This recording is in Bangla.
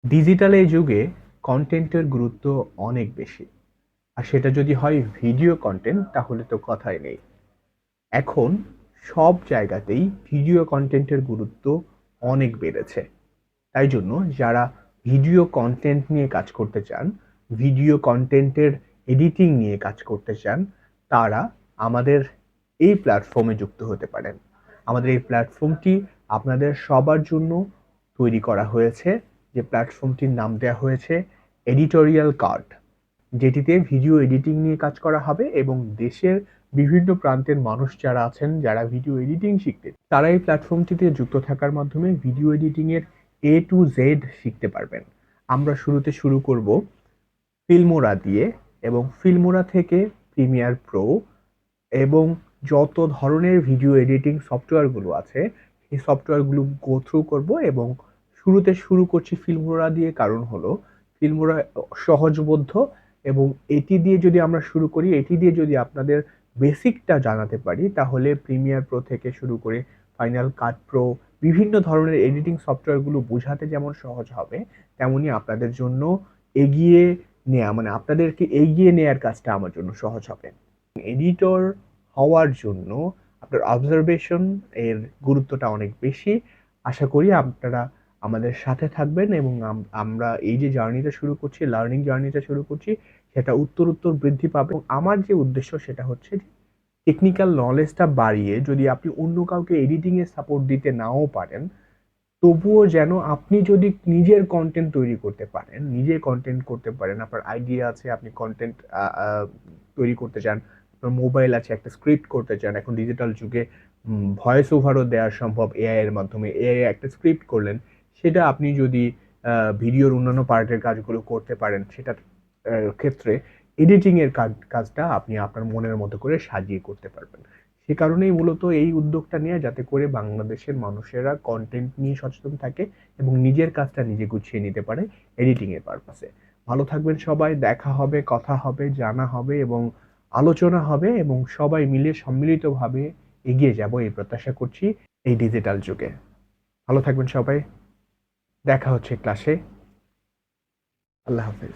ডিজিটাল এই যুগে কন্টেন্টের গুরুত্ব অনেক বেশি। আর সেটা যদি হয় ভিডিও কন্টেন্ট তাহলে তো কথাই নেই। এখন সব জায়গাতেই ভিডিও কন্টেন্টের গুরুত্ব অনেক বেড়েছে। তাই জন্য যারা ভিডিও কন্টেন্ট নিয়ে কাজ করতে চান, ভিডিও কন্টেন্টের এডিটিং নিয়ে কাজ করতে চান, তারা আমাদের এই প্ল্যাটফর্মে যুক্ত হতে পারেন। আমাদের এই প্ল্যাটফর্মটি আপনাদের সবার জন্য তৈরি করা হয়েছে, যে প্ল্যাটফর্মটির নাম দেওয়া হয়েছে এডিটোরিয়াল কাট, যেটিতে ভিডিও এডিটিং নিয়ে কাজ করা হবে এবং দেশের বিভিন্ন প্রান্তের মানুষ যারা আছেন, যারা ভিডিও এডিটিং শিখতে, তারা এই প্ল্যাটফর্মটিতে যুক্ত থাকার মাধ্যমে ভিডিও এডিটিং এর A to Z শিখতে পারবেন। আমরা শুরুতে শুরু করব ফিল্মোরা দিয়ে, এবং ফিল্মোরা থেকে প্রিমিয়ার প্রো এবং যত ধরনের ভিডিও এডিটিং সফটওয়্যারগুলো আছে সেই সফটওয়্যারগুলো গো থ্রু করব। এবং শুরুতে শুরু করছি ফিল্মোরা দিয়ে, কারণ হলো ফিল্মোরা সহজবোধ্য, এবং এটি দিয়ে যদি আমরা শুরু করি, এটি দিয়ে যদি আপনাদের বেসিকটা জানাতে পারি, তাহলে প্রিমিয়ার প্রো থেকে শুরু করে ফাইনাল কাট প্রো বিভিন্ন ধরনের এডিটিং সফটওয়্যারগুলো বোঝাতে যেমন সহজ হবে, তেমনি আপনাদের জন্য এগিয়ে নেওয়া, মানে আপনাদেরকে এগিয়ে নেওয়ার কাজটা আমার জন্য সহজ হবে। এডিটর হওয়ার জন্য আপনার অবজারভেশন এর গুরুত্বটা অনেক বেশি। আশা করি আপনারা আমাদের সাথে থাকবেন এবং আমরা এই যে জার্নিটা শুরু করছি, লার্নিং জার্নিটা শুরু করছি, সেটা উত্তর বৃদ্ধি পাবে। এবং আমার যে উদ্দেশ্য সেটা হচ্ছে যে টেকনিক্যাল নলেজটা বাড়িয়ে, যদি আপনি অন্য কাউকে এডিটিং এর সাপোর্ট দিতে নাও পারেন, তবুও যেন আপনি যদি নিজের কন্টেন্ট তৈরি করতে পারেন, নিজে কন্টেন্ট করতে পারেন, আপনার আইডিয়া আছে, আপনি কন্টেন্ট তৈরি করতে চান, আপনার মোবাইল আছে, একটা স্ক্রিপ্ট করতে চান, এখন ডিজিটাল যুগে ভয়েস ওভারও দেওয়া সম্ভব এআই এর মাধ্যমে। এআই একটা স্ক্রিপ্ট করলেন, সেটা আপনি যদি ভিডিওর অন্যান্য পার্টের কাজগুলো করতে পারেন, সেটার ক্ষেত্রে এডিটিং এর কাজটা আপনি আপনার মনের মতো করে সাজিয়ে করতে পারবেন। সে কারণেই মূলত এই উদ্যোগটা নেওয়া, যাতে করে বাংলাদেশের মানুষেরা কন্টেন্ট নিয়ে সচেতন থাকে এবং নিজের কাজটা নিজে গুছিয়ে নিতে পারে এডিটিং এর পারপাসে। ভালো থাকবেন সবাই, দেখা হবে, কথা হবে, জানা হবে এবং আলোচনা হবে, এবং সবাই মিলে সম্মিলিতভাবে এগিয়ে যাব এই প্রত্যাশা করছি এই ডিজিটাল যুগে। ভালো থাকবেন সবাই, দেখা হচ্ছে ক্লাসে। আল্লাহ হাফেজ।